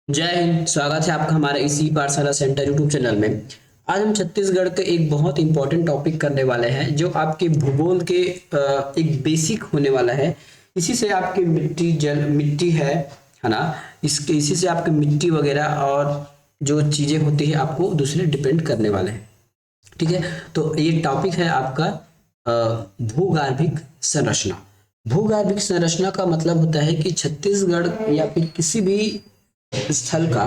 जय हिंद। स्वागत है आपका हमारा इसी पाठशाला सेंटर यूट्यूब चैनल में। आज हम छत्तीसगढ़ के एक बहुत इंपॉर्टेंट टॉपिक करने वाले हैं जो आपके भूगोल के एक बेसिक होने वाला है। इसी से आपकी मिट्टी जल मिट्टी है ना। इसके इसी से आपकी मिट्टी वगैरह और जो चीजें होती है आपको दूसरे डिपेंड करने वाले हैं। ठीक है, तो ये टॉपिक है आपका भूगर्भिक संरचना। भूगर्भिक संरचना का मतलब होता है कि छत्तीसगढ़ या फिर किसी भी स्थल का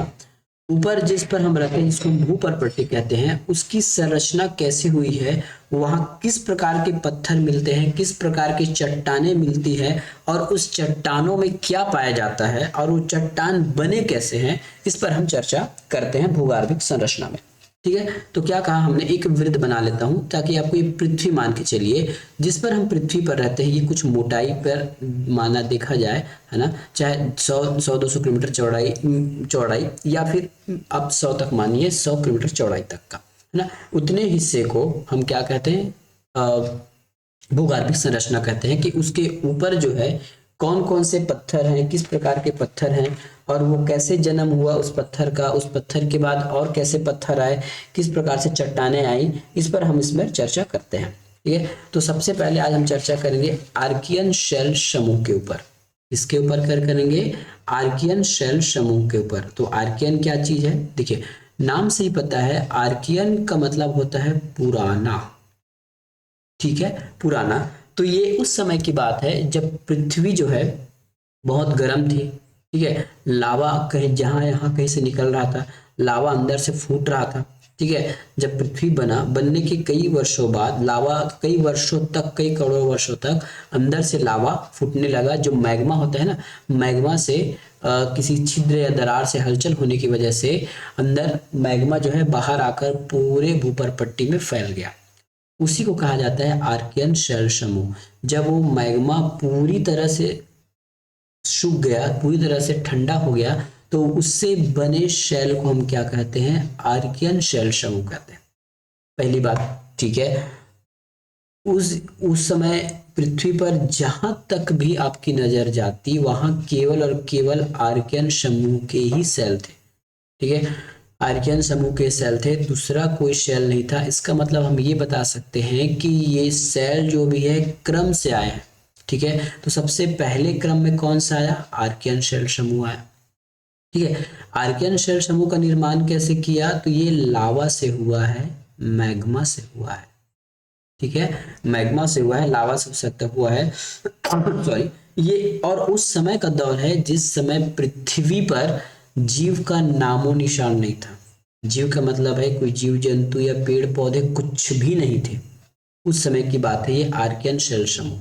ऊपर जिस पर हम रहते हैं जिसको हम भूपर्पट्टी कहते हैं उसकी संरचना कैसी हुई है, वहां किस प्रकार के पत्थर मिलते हैं, किस प्रकार की चट्टानें मिलती है और उस चट्टानों में क्या पाया जाता है और वो चट्टान बने कैसे हैं, इस पर हम चर्चा करते हैं भूगर्भिक संरचना में। ठीक है, तो क्या कहा हमने, एक वृत्त बना लेता हूं ताकि आपको ये पृथ्वी मान के चलिए जिस पर हम पृथ्वी पर रहते हैं। ये कुछ मोटाई पर माना देखा जाए, है ना, चाहे 100-200 किलोमीटर चौड़ाई चौड़ाई या फिर आप 100 तक मानिए, 100 किलोमीटर चौड़ाई तक का, है ना, उतने हिस्से को हम क्या कहते हैं, भूगर्भिक संरचना कहते हैं। कि उसके ऊपर जो है कौन कौन से पत्थर हैं, किस प्रकार के पत्थर हैं और वो कैसे जन्म हुआ उस पत्थर का, उस पत्थर के बाद और कैसे पत्थर आए, किस प्रकार से चट्टानें आई, इस पर हम इसमें चर्चा करते हैं। ठीक है, तो सबसे पहले आज हम चर्चा करेंगे आर्कियन शेल समूह के ऊपर। इसके ऊपर कर करेंगे आर्कियन शेल समूह के ऊपर। तो आर्कियन क्या चीज है, देखिए नाम से ही पता है, आर्कियन का मतलब होता है पुराना। ठीक है, पुराना। तो ये उस समय की बात है जब पृथ्वी जो है बहुत गर्म थी। ठीक है, लावा कहीं जहां यहाँ कहीं से निकल रहा था, लावा अंदर से फूट रहा था। ठीक है, जब पृथ्वी बनने के कई वर्षों बाद लावा कई वर्षों तक, कई करोड़ों वर्षों तक अंदर से लावा फूटने लगा। जो मैग्मा होता है ना, मैग्मा से किसी छिद्र या दरार से हलचल होने की वजह से अंदर मैग्मा जो है बाहर आकर पूरे भूपर पट्टी में फैल गया। उसी को कहा जाता है आर्कियन शेल समूह। जब वो मैग्मा पूरी तरह से सूख गया, पूरी तरह से ठंडा हो गया, तो उससे बने शेल को हम क्या कहते हैं, आर्कियन शेल समूह कहते हैं। पहली बात, ठीक है। उस समय पृथ्वी पर जहां तक भी आपकी नजर जाती वहां केवल और केवल आर्कियन समूह के ही सेल थे। ठीक है, आर्कियन समूह के सेल थे, दूसरा कोई सेल नहीं था। इसका मतलब हम ये बता सकते हैं कि ये सेल जो भी है क्रम से आए हैं। ठीक है, तो सबसे पहले क्रम में कौन सा आया, आर्कियन सेल समूह आया। ठीक है, आर्कियन सेल समूह का निर्माण कैसे किया, तो ये लावा से हुआ है, मैग्मा से हुआ है। ठीक है, मैग्मा से हुआ है, लावा से हो सकता हुआ है सॉरी। ये और उस समय का दौर है जिस समय पृथ्वी पर जीव का नामो निशान नहीं था। जीव का मतलब है कोई जीव जंतु या पेड़ पौधे कुछ भी नहीं थे। उस समय की बात है ये आर्कियन शेल समूह।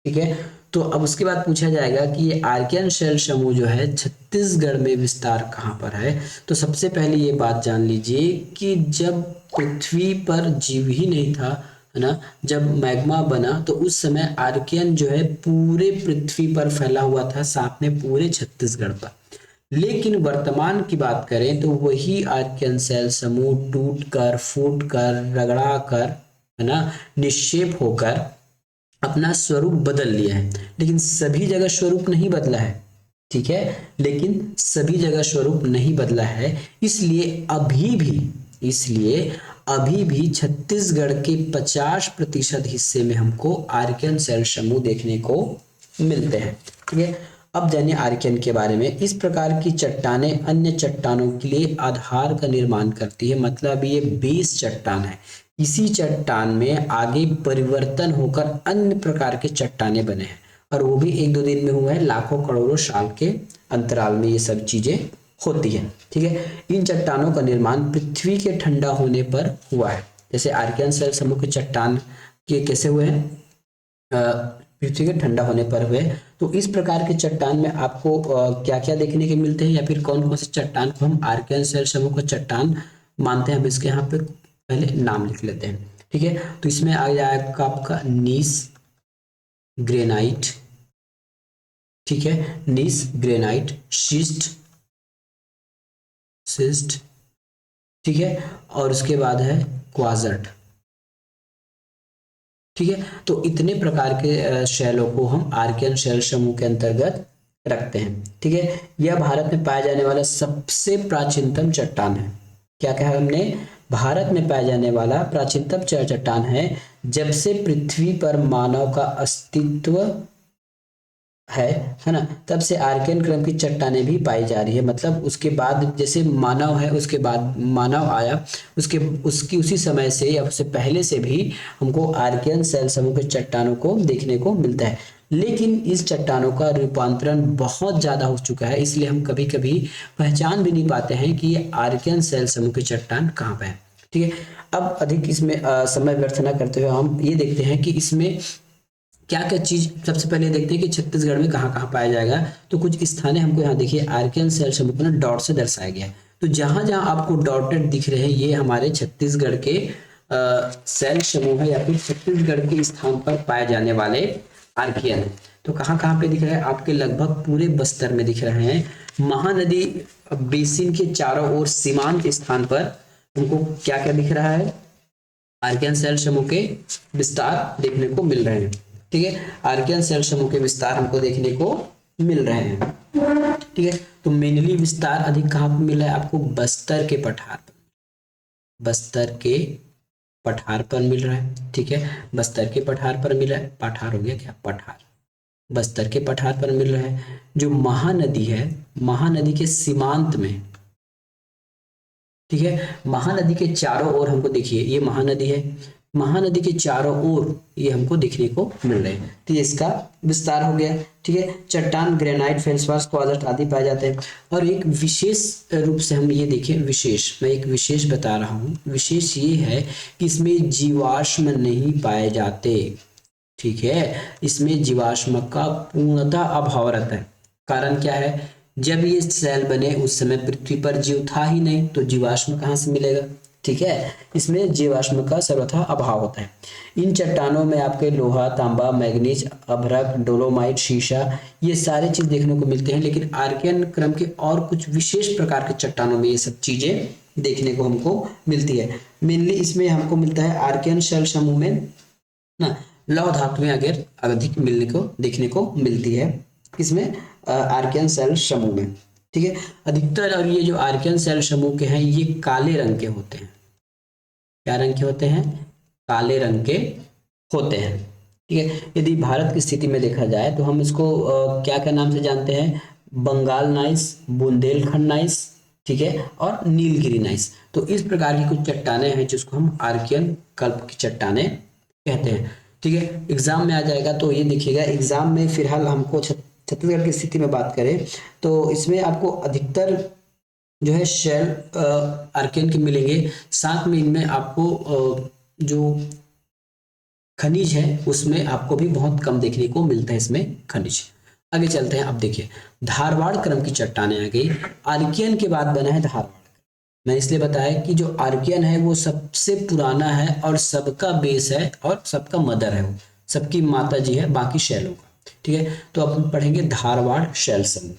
ठीक है, तो अब उसके बाद पूछा जाएगा कि ये आर्कियन शेल समूह जो है छत्तीसगढ़ में विस्तार कहाँ पर है। तो सबसे पहले ये बात जान लीजिए कि जब पृथ्वी पर जीव ही नहीं था, है ना, जब मैग्मा बना तो उस समय आर्कियन जो है पूरे पृथ्वी पर फैला हुआ था, साथ में पूरे छत्तीसगढ़ पर। लेकिन वर्तमान की बात करें तो वही आर्कियन सेल समूह टूट कर, फूट कर, रगड़ा कर, है ना, निक्षेप होकर अपना स्वरूप बदल लिया है। लेकिन सभी जगह स्वरूप नहीं बदला है। ठीक है, लेकिन सभी जगह स्वरूप नहीं बदला है। इसलिए अभी भी छत्तीसगढ़ के 50% हिस्से में हमको आर्कियन सेल समूह देखने को मिलते हैं। ठीक है, अब जानिए आर्कियन के बारे में। इस प्रकार की चट्टानें अन्य चट्टानों के लिए आधार का निर्माण करती है, मतलब ये बेस चट्टान है। इसी चट्टान में आगे परिवर्तन होकर अन्य प्रकार के चट्टानें बने हैं, और वो भी एक दो दिन में हुआ है, लाखों करोड़ों साल के अंतराल में ये सब चीजें होती है। ठीक है, इन चट्टानों का निर्माण पृथ्वी के ठंडा होने पर हुआ है। जैसे आर्कियन सेल समूह के चट्टान के कैसे हुए हैं, पृथ्वी के ठंडा होने पर हुए। तो इस प्रकार के चट्टान में आपको क्या क्या देखने के मिलते हैं, या फिर कौन कौन से चट्टान को हम आर्कियन सेल समूह का चट्टान मानते हैं, हम इसके यहाँ पे पहले नाम लिख लेते हैं। ठीक है, तो इसमें आ जाएगा आपका नीस ग्रेनाइट। ठीक है, नीस ग्रेनाइट, शिस्ट, सिस्ट। ठीक है, और उसके बाद है क्वाजर्ट। ठीक है, तो इतने प्रकार के शैलों को हम आर्कियन शैल समूह के अंतर्गत रखते हैं। ठीक है, यह भारत में पाया जाने वाला सबसे प्राचीनतम चट्टान है। क्या कहा हमने? भारत में पाया जाने वाला प्राचीनतम चट्टान है, जब से पृथ्वी पर मानव का अस्तित्व है ना, तब से आर्कियन क्रम की चट्टानें भी पाई जा रही है। मतलब उसके बाद जैसे मानव है, उसके बाद मानव आया, उसके उसकी उसी समय से या उससे पहले से भी हमको आर्कियन शैल समूह के चट्टानों को देखने को मिलता है। लेकिन इस चट्टानों का रूपांतरण बहुत ज़्यादा हो चुका है, इसलिए हम कभी कभी पहचान भी नहीं पाते हैं कि ये आर्कियन शैल समूह के चट्टान कहाँ पे है। ठीक है, अब अधिक इसमें समय व्यर्थ न करते हुए हम ये देखते हैं कि इसमें क्या क्या चीज। सबसे पहले देखते हैं कि छत्तीसगढ़ में कहाँ कहाँ पाया जाएगा। तो कुछ स्थान है, हमको यहाँ देखिए आर्कियन शैल समूह को ना डॉट से दर्शाया गया है। तो जहां जहां आपको डॉटेड दिख रहे हैं, ये हमारे छत्तीसगढ़ के शैल समूह है, या फिर छत्तीसगढ़ के स्थान पर पाए जाने वाले आर्कियन है। तो कहाँ कहाँ पे दिख रहा है? आपके लगभग पूरे बस्तर में दिख रहे हैं। महानदी बेसिन के चारों ओर सीमांत स्थान पर हमको क्या क्या दिख रहा है? आर्कियन शैल समूह के विस्तार देखने को मिल रहे हैं। ठीक है, आर्कियन शैल समूह के विस्तार हमको देखने को मिल रहे हैं। ठीक है, तो मेनली विस्तार अधिक कहाँ पर मिल रहा है? आपको बस्तर के पठार पर, बस्तर के पठार पर मिल रहा है। ठीक है, बस्तर के पठार पर मिल रहा है। पठार हो गया क्या? पठार, बस्तर के पठार पर मिल रहा है। जो महानदी है, महानदी के सीमांत में, ठीक है, महानदी के चारों ओर हमको देखिए, ये महानदी है, महानदी के चारों ओर ये हमको देखने को मिल रहे हैं। तो ये इसका विस्तार हो गया। ठीक है, चट्टान, ग्रेनाइट, फेल्सपार, क्वार्ट्ज आदि पाए जाते हैं। और एक विशेष रूप से हम ये देखें, विशेष, मैं एक विशेष बता रहा हूँ, विशेष ये है कि इसमें जीवाश्म नहीं पाए जाते। ठीक है, इसमें जीवाश्म का पूर्णतः अभाव रहता है। कारण क्या है? जब ये सेल बने उस समय पृथ्वी पर जीव था ही नहीं, तो जीवाश्म कहाँ से मिलेगा? ठीक है, इसमें जीवाश्म का सर्वथा अभाव होता है। इन चट्टानों में आपके लोहा, तांबा, मैग्नीज, अभ्रक, डोलोमाइट, शीशा, ये सारे चीज देखने को मिलते हैं। लेकिन आर्कियन क्रम के और कुछ विशेष प्रकार के चट्टानों में ये सब चीजें देखने को हमको मिलती है। मेनली इसमें हमको मिलता है आर्कियन शैल समूह में ना लौह धातुएं अगर अधिक मिलने को देखने को मिलती है, इसमें आर्कियन शैल समूह में। ठीक है, अधिकतर और ये जो आर्कियन शैल समूह के हैं, ये काले रंग के होते हैं। क्या रंग के होते हैं? काले रंग के होते हैं। ठीक है, यदि भारत की स्थिति में देखा जाए तो हम इसको क्या क्या नाम से जानते हैं? बंगाल नाइस, बुंदेलखंड नाइस, ठीक है, और नीलगिरी नाइस। तो इस प्रकार की कुछ चट्टानें हैं जिसको हम आर्कियन कल्प की चट्टानें कहते हैं। ठीक है, एग्जाम में आ जाएगा तो ये देखिएगा। एग्जाम में फिलहाल हमको छत्तीसगढ़ की स्थिति में बात करें तो इसमें आपको अधिकतर जो है शैल आर्कियन के मिलेंगे। साथ में इनमें आपको जो खनिज है उसमें आपको भी बहुत कम देखने को मिलता है इसमें खनिज। आगे चलते हैं। अब देखिए, धारवाड़ क्रम की चट्टानें आ गई। आर्कियन के बाद बना है धारवाड़। मैंने इसलिए बताया कि जो आर्कियन है वो सबसे पुराना है और सबका बेस है और सबका मदर है, वो सबकी माता जी है बाकी शैलों का। ठीक है, तो अब हम पढ़ेंगे धारवाड़ शैल समूह।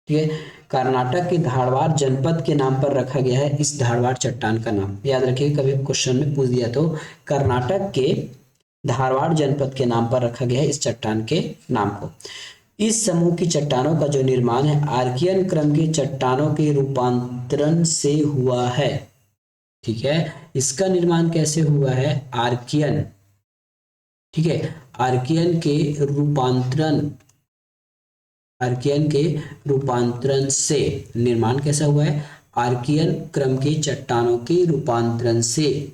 ठीक है, कर्नाटक के धारवाड़ जनपद के नाम पर रखा गया है इस धारवाड़ चट्टान का नाम। याद रखिए, कभी क्वेश्चन में पूछ दिया तो कर्नाटक के धारवाड़ जनपद के नाम पर रखा गया है इस चट्टान के नाम को। इस समूह की चट्टानों का जो निर्माण है आर्कियन क्रम के चट्टानों के रूपांतरण से हुआ है। ठीक है, इसका निर्माण कैसे हुआ है? आर्कियन, ठीक है, आर्कियन के रूपांतरण से निर्माण कैसा हुआ है? आर्कियन क्रम के चट्टानों के रूपांतरण से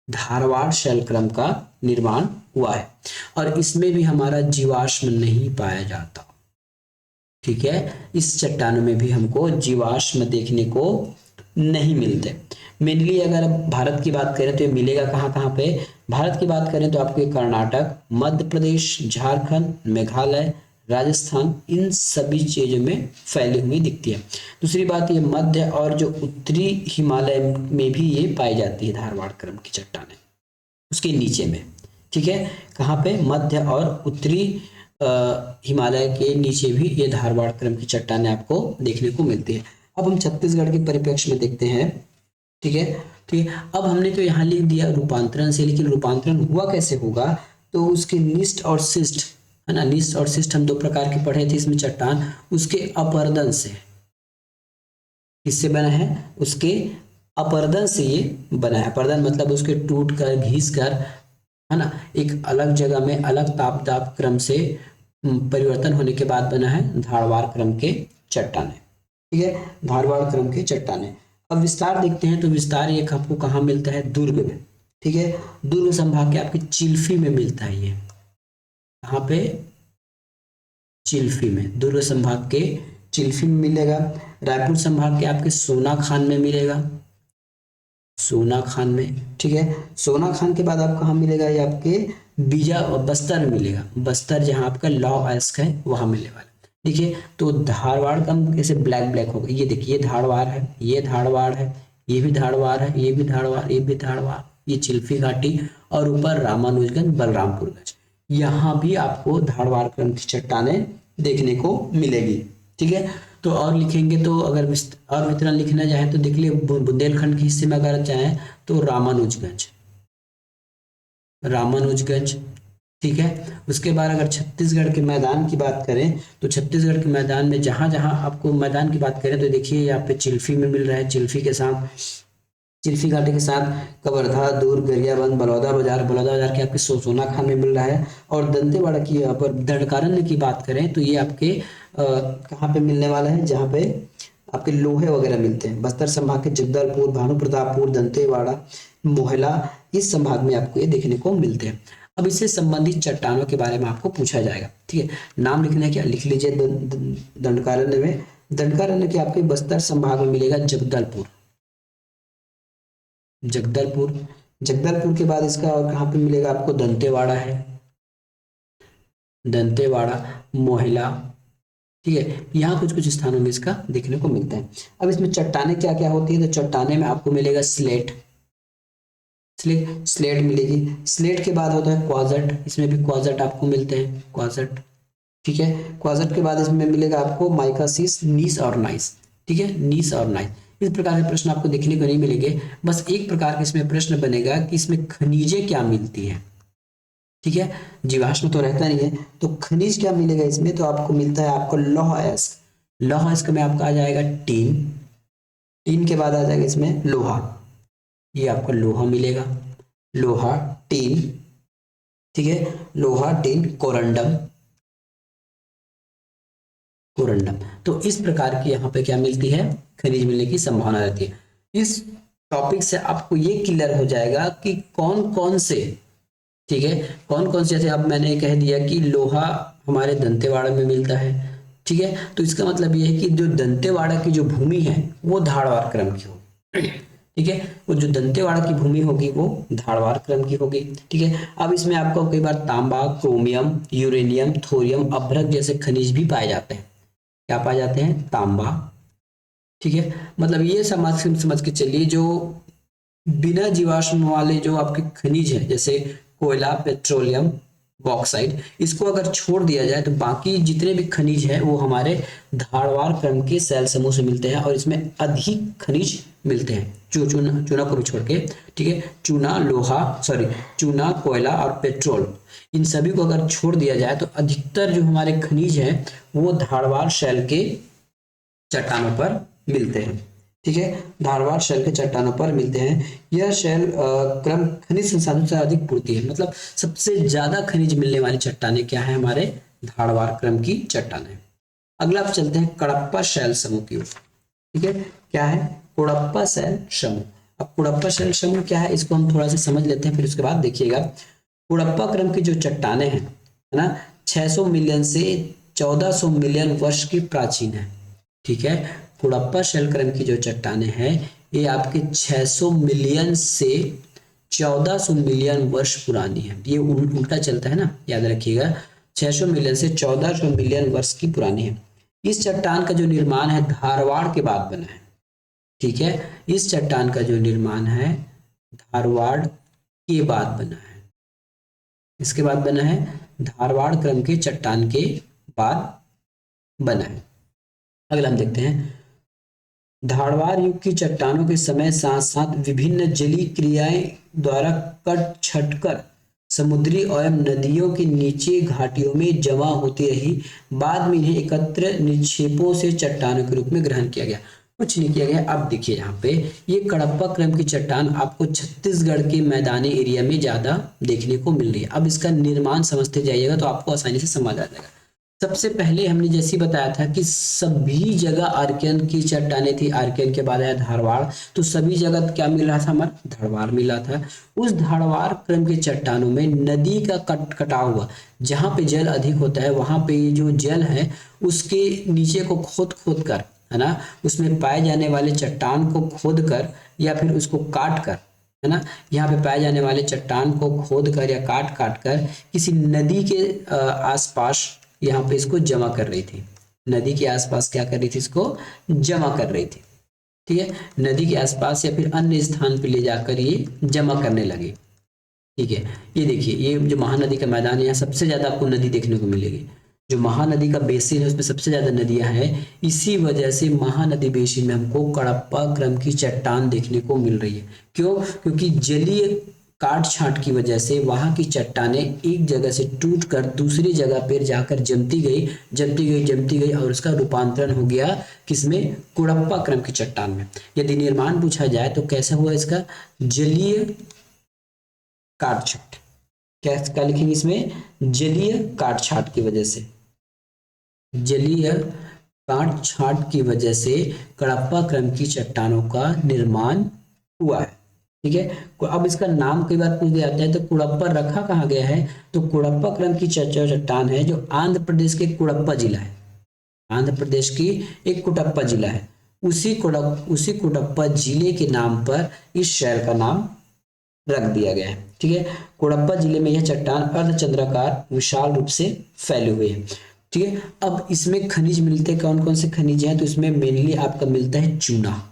धारवाड़ शैल क्रम का निर्माण हुआ है। और इसमें भी हमारा जीवाश्म नहीं पाया जाता। ठीक है, इस चट्टानों में भी हमको जीवाश्म देखने को नहीं मिलते। मेनली अगर भारत की बात करें तो ये मिलेगा कहाँ कहाँ पे? भारत की बात करें तो आपको कर्नाटक, मध्य प्रदेश, झारखंड, मेघालय, राजस्थान, इन सभी चीजों में फैली हुई दिखती है। दूसरी बात, ये मध्य और जो उत्तरी हिमालय में भी ये पाई जाती है धारवाड़ क्रम की चट्टानें, उसके नीचे में। ठीक है, कहाँ पे? मध्य और उत्तरी हिमालय के नीचे भी ये धारवाड़ क्रम की चट्टानें आपको देखने को मिलती है। अब हम छत्तीसगढ़ के परिप्रेक्ष्य में देखते हैं। ठीक है, ठीक है, अब हमने तो यहाँ लिख दिया रूपांतरण से, लेकिन रूपांतरण हुआ कैसे होगा? तो उसके निष्ठ और शिष्ट है ना। निस्ट और शिस्ट हम दो प्रकार के पढ़े थे इसमें चट्टान, उसके अपरदन से, किससे बना है, उसके अपरदन से ये बना है। अपरदन मतलब उसके टूट कर घिस कर, है ना, एक अलग जगह में अलग ताप दाब क्रम से परिवर्तन होने के बाद बना है धारवाड़ क्रम के चट्टाने। ठीक है, धारवाड़ क्रम के चट्टाने। अब विस्तार देखते हैं, तो विस्तार ये आपको कहाँ मिलता है, दुर्ग में। ठीक है, दुर्ग संभाग के आपके चिल्फी में मिलता है ये, कहाँ पे, चिल्फी में, दुर्ग संभाग के चिल्फी में मिलेगा। रायपुर संभाग के आपके सोना खान में मिलेगा, सोना खान में। ठीक है, सोना खान के बाद आप कहाँ मिलेगा, ये आपके बीजा बस्तर में मिलेगा, बस्तर जहाँ आपका लौह अयस्क है वहां मिलने वाला। देखिए, तो धारवाड़ का कैसे ब्लैक ब्लैक होगा, ये देखिए, ये धारवाड़ है, ये धारवाड़ है, ये भी धारवाड़ है, ये भी धारवाड़, ये भी धारवाड़, ये चिल्फी घाटी, और ऊपर रामानुजगंज बलरामपुरगंज, यहाँ भी आपको धारवाड़ क्रम की चट्टानें देखने को मिलेगी। ठीक है, तो और लिखेंगे तो अगर और वितरण लिखना चाहे तो देख लिए, बुंदेलखंड के हिस्से में अगर चाहें तो रामानुजगंज, रामानुजगंज। ठीक है, उसके बाद अगर छत्तीसगढ़ के मैदान की बात करें तो छत्तीसगढ़ के मैदान में जहां जहां आपको मैदान की बात करें तो देखिए यहाँ पे चिल्फी में मिल रहा है, चिल्फी के साथ, चिल्फी घाटी के साथ कवर्धा, दुर्ग, गरियाबंद, बलौदा बाजार, बलौदा बाजार के आपके सोना खान में मिल रहा है। और दंतेवाड़ा की यहाँ पर दंडकारण्य की बात करें तो ये आपके कहाँ पे मिलने वाला है, जहाँ पे आपके लोहे वगैरह मिलते हैं। बस्तर संभाग के जगदलपुर, भानु प्रतापपुर, दंतेवाड़ा, मोहला, इस संभाग में आपको ये देखने को मिलते हैं। अब इससे संबंधित चट्टानों के बारे में आपको पूछा जाएगा। ठीक है, नाम लिखना है क्या, लिख लीजिए। दंडकारण्य में, दंडकारण्य के आपके बस्तर संभाग में मिलेगा जगदलपुर, जगदलपुर, जगदलपुर के बाद इसका और कहाँ पे मिलेगा आपको, दंतेवाड़ा है, दंतेवाड़ा, मोहला। ठीक है, यहाँ कुछ कुछ स्थानों में इसका देखने को मिलता है। अब इसमें चट्टाने क्या क्या होती है, तो चट्टाने में आपको मिलेगा स्लेट, स्लेट, स्लेट मिलेगी। स्लेट के बाद होता है क्वाजट, इसमें भी क्वाजट आपको मिलते हैं, क्वाजट। ठीक है, क्वाजट के बाद इसमें मिलेगा आपको माइकासिस, नीस और नाइस। ठीक है, नीस और नाइस। इस प्रकार के प्रश्न आपको देखने को नहीं मिलेंगे, बस एक प्रकार का इसमें प्रश्न बनेगा कि इसमें खनिजें क्या मिलती है। ठीक है, जीवाश्म तो रहता नहीं है, तो खनिज क्या मिलेगा इसमें, तो आपको मिलता है आपको लौह अयस्क, लौह अयस्क में आपका आ जाएगा टीन, टीन के बाद आ जाएगा इसमें लोहा, ये आपको लोहा मिलेगा, लोहा, टीन। ठीक है, लोहा, टीन, कोरंडम, कोरंडम। तो इस प्रकार की यहाँ पे क्या मिलती है, खनिज मिलने की संभावना रहती है। इस टॉपिक से आपको ये क्लियर हो जाएगा कि कौन कौन से, ठीक है, कौन कौन से, जैसे अब मैंने कह दिया कि लोहा हमारे दंतेवाड़ा में मिलता है। ठीक है, तो इसका मतलब ये है कि जो दंतेवाड़ा की जो भूमि है वो धारवाड़ क्रम की होगी। ठीक है, वो जो दंतेवाड़ा की भूमि होगी वो धारवाड़ क्रम की होगी। ठीक है, अब इसमें आपको कई बार तांबा, क्रोमियम, यूरेनियम, थोरियम, अभ्रक जैसे खनिज भी पाए जाते हैं। क्या पाए जाते हैं, तांबा। ठीक है, मतलब ये समझ के चलिए, जो बिना जीवाश्म वाले जो आपके खनिज है, जैसे कोयला, पेट्रोलियम, बॉक्साइड, इसको अगर छोड़ दिया जाए तो बाकी जितने भी खनिज है वो हमारे धारवाड़ क्रम के सेल समूह से मिलते हैं और इसमें अधिक खनिज मिलते हैं, चूना, चूना को भी छोड़ के। ठीक है, चूना, लोहा, सॉरी, चूना, कोयला और पेट्रोल, इन सभी को अगर छोड़ दिया जाए तो अधिकतर जो हमारे खनिज है वो धारवाड़ शैल के चट्टानों पर मिलते हैं। ठीक है, धारवाड़ शैल के चट्टानों पर मिलते हैं। यह शैल क्रम खनिज संसाधनों से अधिक पूर्ति है, मतलब सबसे ज्यादा खनिज मिलने वाली चट्टानें क्या है, हमारे धारवाड़ क्रम की चट्टानें। अगला आप चलते हैं कडप्पा शैल समूह की ओर। ठीक है, क्या है, कुड़प्पा शैल समूह। अब कुड़प्पा शैल समूह क्या है, इसको हम थोड़ा सा समझ लेते हैं, फिर उसके बाद देखिएगा। कुड़प्पा क्रम की जो चट्टानें हैं, है ना, 600 मिलियन से 1400 मिलियन वर्ष की प्राचीन है। ठीक है, कुड़प्पा शैल क्रम की जो चट्टानें हैं ये आपके 600 मिलियन से 1400 मिलियन वर्ष पुरानी है। ये उल्टा चलता है ना, याद रखिएगा, 600 मिलियन से 1400 मिलियन वर्ष की पुरानी है। इस चट्टान का जो निर्माण है धारवाड़ के बाद बना है। ठीक है, इस चट्टान का जो निर्माण है धारवाड़ के बाद बना है, इसके बाद बना है, धारवाड़ क्रम के चट्टान के बाद बना है। अगला हम देखते हैं, धारवाड़ युग की चट्टानों के समय साथ साथ विभिन्न जलीय क्रियाएं द्वारा कट छट कर समुद्री एवं नदियों के नीचे घाटियों में जमा होती रही। बाद में इन्हें एकत्र निक्षेपों से चट्टानों के रूप में ग्रहण किया गया। कुछ नहीं किया गया। अब देखिए यहाँ पे ये कडप्पा क्रम की चट्टान आपको छत्तीसगढ़ के मैदानी एरिया में ज्यादा देखने को मिल रही है। अब इसका निर्माण समझते जाइएगा तो आपको आसानी से समझ आ जाएगा। सबसे पहले हमने जैसे बताया था कि सभी जगह आर्कियन की चट्टानें थी। आर्कियन के बाद आया धारवाड़, तो सभी जगह क्या मिल रहा था, हमारा धारवाड़ मिला था। उस धारवाड़ क्रम के चट्टानों में नदी का कटाव हुआ, जहाँ पे जल अधिक होता है वहां पे जो जल है उसके नीचे को खोद खोद कर, है ना, उसमें पाए जाने वाले चट्टान को खोद कर या फिर उसको काट कर, है ना, यहाँ पे पाए जाने वाले चट्टान को खोद कर या काट काट कर किसी नदी के आसपास यहाँ पे इसको जमा कर रही थी। नदी के आसपास क्या कर रही थी, इसको जमा कर रही थी। ठीक है, नदी के आसपास या फिर अन्य स्थान पे ले जाकर ये जमा करने लगी। ठीक है, ये देखिए ये जो महानदी का मैदान है, यहाँ सबसे ज्यादा आपको नदी देखने को मिलेगी। जो महानदी का बेसिन है उसमें सबसे ज्यादा नदियां हैं। इसी वजह से महानदी बेसिन में हमको कडप्पा क्रम की चट्टान देखने को मिल रही है। क्यों? क्योंकि जलीय काट छांट की वजह से वहां की चट्टानें एक जगह से टूट कर दूसरी जगह पर जाकर जमती गई और उसका रूपांतरण हो गया किसमें, कुड़प्पा क्रम की चट्टान में। यदि निर्माण पूछा जाए तो कैसा हुआ इसका, जलीय काट छांट। क्या लिखेंगे इसमें, जलीय काट छांट की वजह से, जलीय काट छांट की वजह से कडप्पा क्रम की चट्टानों का निर्माण हुआ है। ठीक है, अब इसका नाम कई बार पूछ दिया जाता है तो कुड़प्पा रखा कहाँ गया है, तो कुड़प्पा क्रम की चट्टान है जो आंध्र प्रदेश के कुड़प्पा जिला है। आंध्र प्रदेश की एक कुड़प्पा जिला है, उसी कुड़प्पा जिले के नाम पर इस शहर का नाम रख दिया गया है। ठीक है, कुड़प्पा जिले में यह चट्टान अर्धचंद्राकार विशाल रूप से फैले हुए हैं। ठीक है, अब इसमें खनिज मिलते हैं, कौन कौन से खनिज हैं, तो इसमें मेनली आपका मिलता है चूना।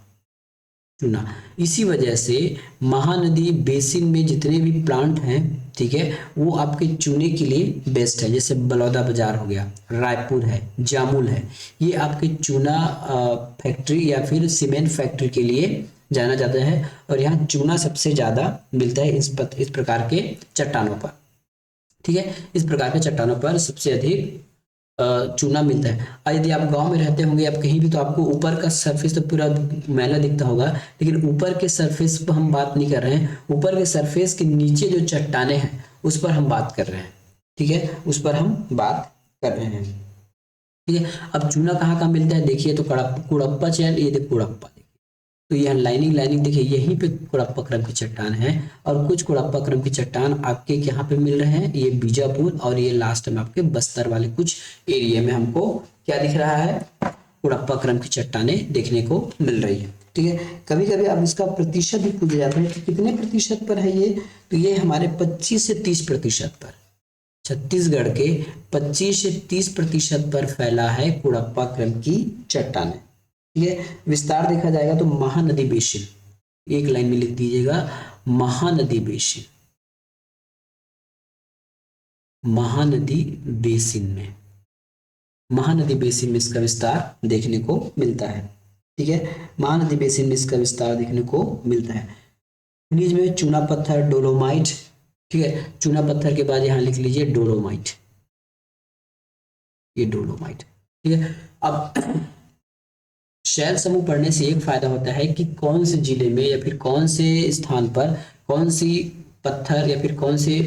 इसी वजह से महानदी बेसिन में जितने भी प्लांट हैं, ठीक है, वो आपके चूने के लिए बेस्ट है। जैसे बलौदा बाजार हो गया, रायपुर है, जामुल है, ये आपके चूना फैक्ट्री या फिर सीमेंट फैक्ट्री के लिए जाना जाता है और यहाँ चूना सबसे ज्यादा मिलता है इस प्रकार के चट्टानों पर। ठीक है, इस प्रकार के चट्टानों पर सबसे अधिक चूना मिलता है। और यदि आप गांव में रहते होंगे आप कहीं भी, तो आपको ऊपर का सरफेस तो पूरा मैला दिखता होगा, लेकिन ऊपर के सरफेस पर हम बात नहीं कर रहे हैं। ऊपर के सरफेस के नीचे जो चट्टानें हैं उस पर हम बात कर रहे हैं। ठीक है, उस पर हम बात कर रहे हैं। ठीक है, अब चूना कहाँ कहाँ मिलता है देखिए, तो कुड़प्पा चैन, ये देखो कुड़प्पा, तो यह लाइनिंग देखिए, यहीं पे कुड़प्पा क्रम की चट्टान है। और कुछ कुड़प्पा क्रम की चट्टान आपके यहाँ पे मिल रहे हैं, ये बीजापुर और ये लास्ट में आपके बस्तर वाले कुछ एरिया में हमको क्या दिख रहा है, कुड़प्पा क्रम की चट्टानें देखने को मिल रही है। ठीक है, कभी कभी अब इसका प्रतिशत भी पूछा जाता है कि कितने प्रतिशत पर है ये, तो ये हमारे 25 से 30% पर, छत्तीसगढ़ के 25 से 30% पर फैला है कुड़प्पा क्रम की चट्टानें। ठीक है, विस्तार देखा जाएगा तो महानदी बेसिन, एक लाइन में लिख दीजिएगा, महानदी बेसिन, महानदी बेसिन में, महानदी बेसिन में इसका विस्तार देखने को मिलता है। ठीक है, महानदी बेसिन में इसका विस्तार देखने को मिलता है। खनिज में चूना पत्थर, डोलोमाइट। ठीक है, चूना पत्थर के बाद यहां लिख लीजिए डोलोमाइट, ये डोलोमाइट। ठीक है, अब शैल समूह पढ़ने से एक फायदा होता है कि कौन से जिले में या फिर कौन से स्थान पर कौन सी पत्थर या फिर कौन से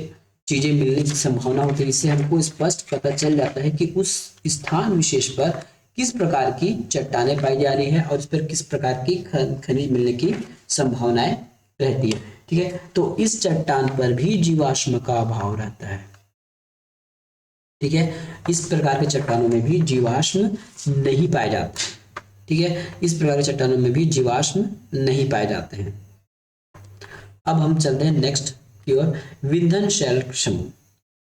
चीजें मिलने की संभावना होती है। इससे हमको स्पष्ट पता चल जाता है कि उस स्थान विशेष पर किस प्रकार की चट्टानें पाई जा रही है और उस पर किस प्रकार की खनिज मिलने की संभावनाएं रहती है। ठीक है, तो इस चट्टान पर भी जीवाश्म का अभाव रहता है। ठीक है, इस प्रकार के चट्टानों में भी जीवाश्म नहीं पाए जाते। ठीक है, इस प्रकार के चट्टानों में भी जीवाश्म नहीं पाए जाते हैं। अब हम चलते हैं नेक्स्ट की ओर, विंध्यन शैल समूह।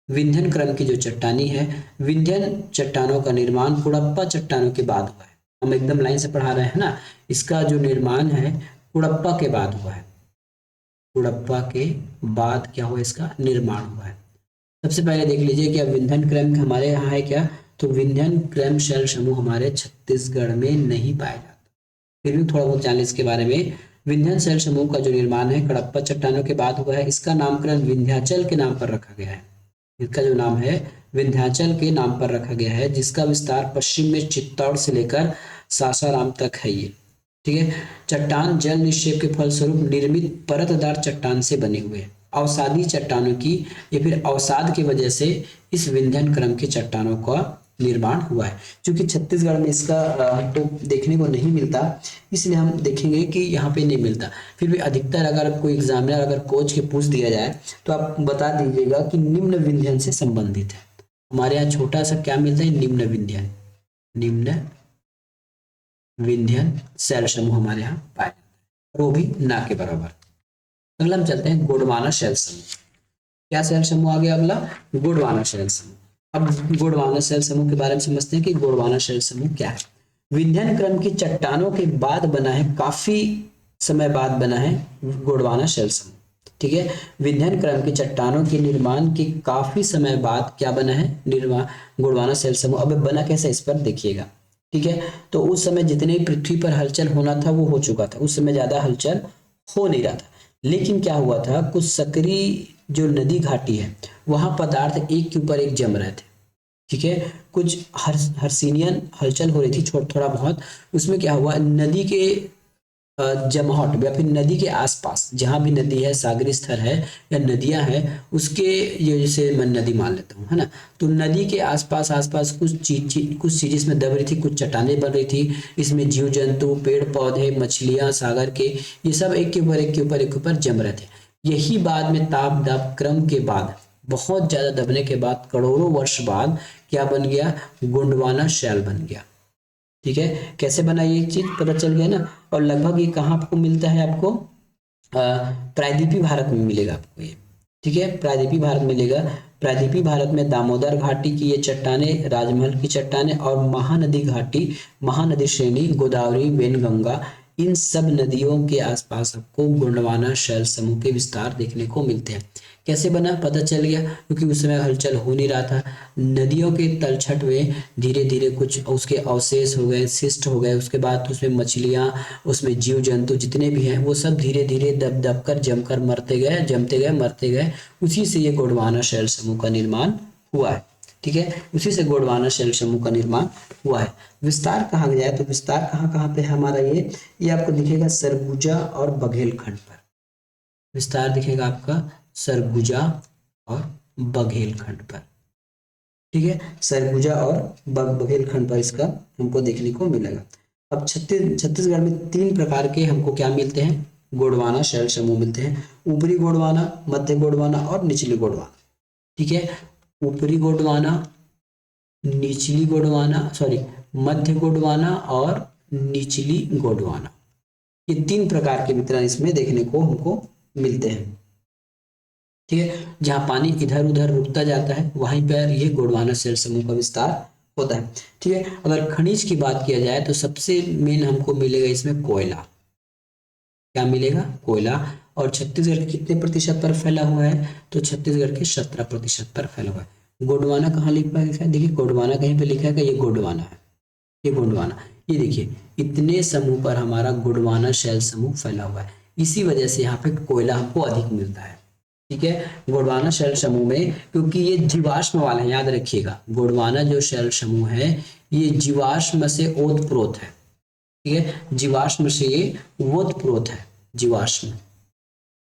विंध्यन क्रम की जो चट्टानी है, विंध्यन चट्टानों का निर्माण कुड़प्पा चट्टानों के बाद हुआ है। हम एकदम लाइन से पढ़ा रहे हैं ना, इसका जो निर्माण है कुड़प्पा के बाद हुआ है। कुड़प्पा के बाद क्या हुआ, इसका निर्माण हुआ है। सबसे पहले देख लीजिए क्या विंध्यन क्रम हमारे यहाँ है क्या, तो विंध्यन क्रम शैल समूह हमारे छत्तीसगढ़ में नहीं पाया जाता। फिर भी थोड़ा बहुत जान लें इसके बारे में। विंध्यन शैल समूह का जो निर्माण है कडप्पा चट्टानों के बाद हुआ है। इसका नामकरण विंध्याचल के नाम पर रखा गया है। इसका जो नाम है विंध्याचल के नाम पर रखा गया है, जिसका विस्तार पश्चिम में चित्तौड़ से लेकर सासाराम तक है ये। ठीक है। चट्टान जल निक्षेप के फलस्वरूप निर्मित परतदार चट्टान से बने हुए हैं। अवसादी चट्टानों की या फिर अवसाद की वजह से इस विंध्यन क्रम की चट्टानों का निर्माण हुआ है। क्योंकि छत्तीसगढ़ में इसका तो देखने को नहीं मिलता, इसलिए हम देखेंगे कि यहाँ पे नहीं मिलता। फिर भी अधिकतर अगर कोई एग्जामिनर अगर कोच के पूछ दिया जाए तो आप बता दीजिएगा कि निम्न विंध्यन से संबंधित है। हमारे यहाँ छोटा सा क्या मिलता है, निम्न विंध्यन, निम्न विंध्यन शैल समूह हमारे यहाँ पाया जाता है, वो भी ना के बराबर। अगला हम चलते हैं गोंडवाना शैल समूह। क्या शैल समूह आ गया अगला, गोंडवाना शैल समूह। अब गोंडवाना शैल समूह के बारे में समझते हैं कि गोंडवाना शैल समूह क्या है। विंध्यन क्रम की चट्टानों के बाद बना है, काफी समय बाद बना है गोंडवाना शैल समूह। ठीक है। विंध्यन क्रम की चट्टानों के निर्माण के काफी समय बाद क्या बना है, निर्माण गोंडवाना शैल समूह। अब बना कैसे, इस पर देखिएगा। ठीक है। तो उस समय जितने पृथ्वी पर हलचल होना था वो हो चुका था, उस समय ज्यादा हलचल हो नहीं रहा था। लेकिन क्या हुआ था, कुछ सक्रिय जो नदी घाटी है वहां पदार्थ एक के ऊपर एक जम रहे थे। ठीक है। कुछ हर्सिनियन हलचल हो रही थी थोड़ा बहुत। उसमें क्या हुआ, नदी के जमाहट या फिर नदी के आसपास जहां भी नदी है, सागरी स्तर है या नदियां हैं, उसके ये जैसे मैं नदी मान लेता हूँ, है ना। तो नदी के आसपास कुछ चीज इसमें दब रही थी, कुछ चट्टानें बन रही थी। इसमें जीव जंतु, पेड़ पौधे, मछलियां, सागर के ये सब एक के ऊपर जम रहे थे। यही बाद में ताप दाब क्रम के बाद, बहुत ज्यादा दबने के बाद, करोड़ों वर्ष बाद क्या बन गया, गोंडवाना शैल बन गया। ठीक है। कैसे बना ये चीज पता चल गया ना। और लगभग ये कहाँ आपको मिलता है, आपको प्रायद्वीपीय भारत में मिलेगा आपको ये। ठीक है। प्रायद्वीपीय भारत मिलेगा। प्रायद्वीपीय भारत में दामोदर घाटी की ये चट्टानें, राजमहल की चट्टानें और महानदी घाटी, महानदी श्रेणी, गोदावरी, वेनगंगा, इन सब नदियों के आसपास आपको गोंडवाना शैल समूह के विस्तार देखने को मिलते हैं। कैसे बना पता चल गया, क्योंकि उस समय हलचल हो नहीं रहा था। नदियों के तलछट में धीरे धीरे कुछ उसके अवशेष हो गए, शिष्ट हो गए। उसके बाद उसमें मछलियां, उसमें जीव जंतु जितने भी हैं वो सब धीरे धीरे दब दब कर जमकर मरते गए, जमते गए, मरते गए। उसी से ये गोंडवाना शैल समूह का निर्माण हुआ है। ठीक है। उसी से गोंडवाना शैल समूह का निर्माण हुआ है। विस्तार कहाँ जाए तो विस्तार कहाँ कहाँ पे है हमारा, ये आपको दिखेगा सरगुजा और बघेलखंड पर। विस्तार दिखेगा आपका सरगुजा और बघेलखंड पर। ठीक है। सरगुजा और बघेलखंड पर इसका हमको देखने को मिलेगा। अब छत्तीसगढ़ में तीन प्रकार के हमको क्या मिलते हैं, गोंडवाना शैल समूह मिलते हैं। ऊपरी गोंडवाना, मध्य गोंडवाना और निचली गोंडवाना। ठीक है। ऊपरी गोंडवाना, निचली गोंडवाना, सॉरी मध्य गोंडवाना और निचली गोंडवाना, ये तीन प्रकार के वितरण इसमें देखने को हमको मिलते हैं। ठीक है। जहां पानी इधर उधर रुकता जाता है वहीं पर ये गोंडवाना शैल समूह का विस्तार होता है। ठीक है। अगर खनिज की बात किया जाए तो सबसे मेन हमको मिलेगा इसमें कोयला। क्या मिलेगा, कोयला। और छत्तीसगढ़ कितने प्रतिशत पर फैला हुआ है, तो छत्तीसगढ़ के 17% पर फैला हुआ है। गोंडवाना कहाँ लिखा है, देखिए गोंडवाना कहीं पे लिखा है कि ये गोंडवाना है, ये गोंडवाना, ये देखिए इतने समूह पर हमारा गोंडवाना शैल समूह फैला हुआ है। इसी वजह से यहाँ पे कोयला हमको अधिक मिलता है। ठीक है। गोंडवाना शैल समूह में, क्योंकि ये जीवाश्म वाला है, याद रखिएगा गोंडवाना जो शैल समूह है ये जीवाश्म से ओतप्रोत है। ठीक है। जीवाश्म से ये ओतप्रोत है, जीवाश्म।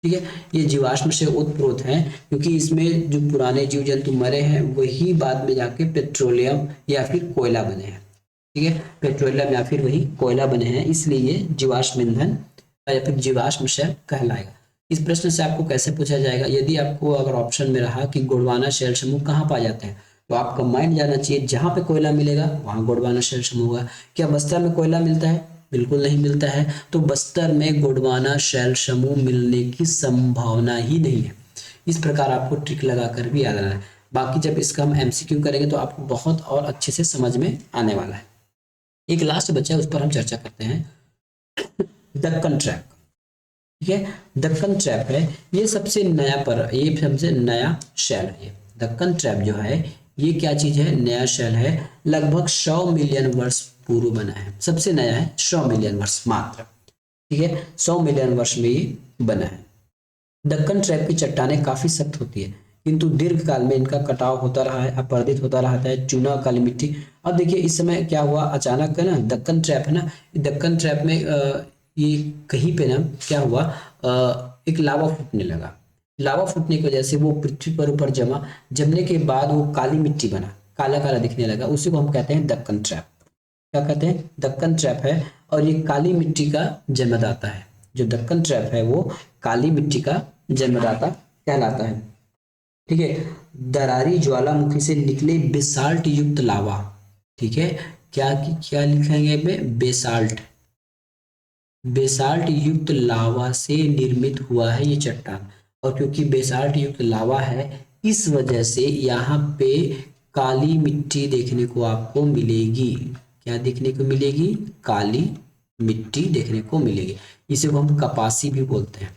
ठीक है। ये जीवाश्म से ओतप्रोत है क्योंकि इसमें जो पुराने जीव जंतु मरे हैं वही बाद में जाके पेट्रोलियम या फिर कोयला बने हैं। ठीक है। पेट्रोलियम या फिर वही कोयला बने हैं, इसलिए ये जीवाश्म ईंधन या फिर जीवाश्म शैल कहलाएगा। इस प्रश्न से आपको कैसे पूछा जाएगा, यदि आपको अगर ऑप्शन में रहा कि गोंडवाना शैल समूह कहाँ पाए जाते हैं तो आपका माइंड जाना चाहिए जहां पे कोयला मिलेगा वहां गोंडवाना शैल समूह होगा। क्या बस्तर में कोयला मिलता है, बिल्कुल नहीं मिलता है, तो बस्तर में गोंडवाना शैल समूह मिलने की संभावना ही नहीं है। इस प्रकार आपको ट्रिक लगाकर भी याद रखना है। बाकी जब इसका हम एमसीक्यू करेंगे तो आपको बहुत और अच्छे से समझ में आने वाला है। एक लास्ट बचा है उस पर हम चर्चा करते हैं, दक्कन ट्रैप। ठीक है। दक्कन ट्रैप है ये सबसे नया शैल है। ये दक्कन ट्रैप जो है ये क्या चीज है, नया शैल है, लगभग 100 मिलियन वर्ष पूर्व बना है, सबसे नया है, 100 मिलियन वर्ष मात्र। ठीक है, 100 मिलियन वर्ष में ये बना है। दक्कन ट्रैप की चट्टानें काफी सख्त होती है, किंतु दीर्घ काल में इनका कटाव होता रहा है, अपरदित होता रहता है, चूना काली मिट्टी। अब देखिए इस समय क्या हुआ, अचानक है ना दक्कन ट्रैप है ना, दक्कन ट्रैप में ये कहीं पे ना क्या हुआ, एक लावा फूटने लगा। लावा फूटने की वजह से वो पृथ्वी पर ऊपर जमने के बाद वो काली मिट्टी बना, काला काला दिखने लगा, उसी को हम कहते हैं दक्कन ट्रैप। क्या कहते हैं, दक्कन ट्रैप है। और ये काली मिट्टी का जन्मदाता है, जो दक्कन ट्रैप है वो काली मिट्टी का जन्मदाता कहलाता है। ठीक है, दरारी ज्वालामुखी से निकले बेसाल्ट युक्त लावा। ठीक है, क्या लिखेंगे पे, बेसाल्ट, बेसाल्ट युक्त लावा से निर्मित हुआ है ये चट्टान। और क्योंकि बेसाल्ट युक्त लावा है, इस वजह से यहाँ पे काली मिट्टी देखने को आपको मिलेगी। क्या देखने को मिलेगी, काली मिट्टी देखने को मिलेगी। इसे को हम कपासी भी बोलते हैं,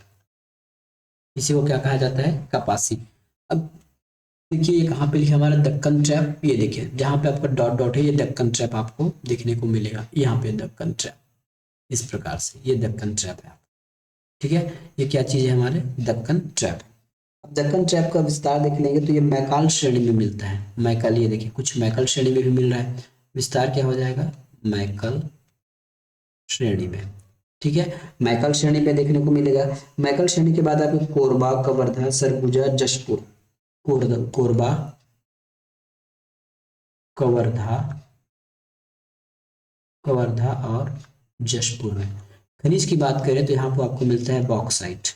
इसी को क्या कहा जाता है, कपासी। अब देखिए ये कहाँ पे लिखा हमारा दक्कन ट्रैप, ये देखिए जहाँ पे आपका डॉट डॉट है ये दक्कन ट्रैप आपको देखने को मिलेगा, यहाँ पे दक्कन ट्रैप, इस प्रकार से ये दक्कन ट्रैप है। ठीक है, ये क्या चीज है हमारे, दक्कन ट्रैप। अब दक्कन ट्रैप का विस्तार देख लेंगे तो ये मैकाल श्रेणी में मिलता है। मैकाल, ये देखिए कुछ मैकाल श्रेणी में भी मिल रहा है, विस्तार क्या हो जाएगा, मैकाल श्रेणी में। ठीक है, मैकाल श्रेणी में देखने को मिलेगा। मैकाल श्रेणी के बाद आपको कोरबा, कवर्धा, सरगुजा, जशपुर, कोरबा, कवर्धा और जशपुर में। खनिज की बात करें तो यहाँ पर आपको मिलता है बॉक्साइट,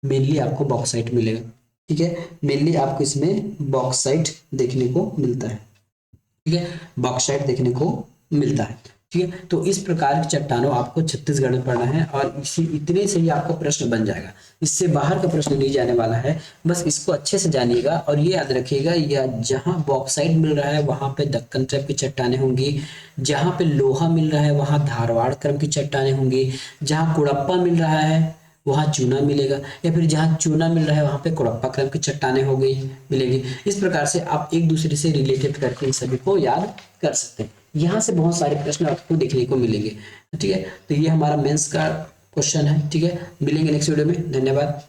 मेनली आपको बॉक्साइट मिलेगा। ठीक है, मेनली आपको इसमें बॉक्साइट देखने को मिलता है। ठीक है, बॉक्साइट देखने को मिलता है। ठीक है, तो इस प्रकार की चट्टानों आपको छत्तीसगढ़ में पढ़ना है और इसी इतने से ही आपका प्रश्न बन जाएगा, इससे बाहर का प्रश्न नहीं जाने वाला है। बस इसको अच्छे से जानिएगा और ये याद रखिएगा, या जहाँ बॉक्साइट मिल रहा है वहां पे दक्कन ट्रैप की चट्टानें होंगी, जहाँ पे लोहा मिल रहा है वहां धारवाड़ क्रम की चट्टानें होंगी, जहाँ कुड़प्पा मिल रहा है वहां चूना मिलेगा, या फिर जहाँ चूना मिल रहा है वहां पे कुड़प्पा क्रम की चट्टानें हो गई मिलेगी। इस प्रकार से आप एक दूसरे से रिलेटेड करके इन सभी को याद कर सकते हैं। यहाँ से बहुत सारे प्रश्न आपको देखने को मिलेंगे। ठीक है, तो ये हमारा मेंस का क्वेश्चन है। ठीक है, मिलेंगे नेक्स्ट वीडियो में, धन्यवाद।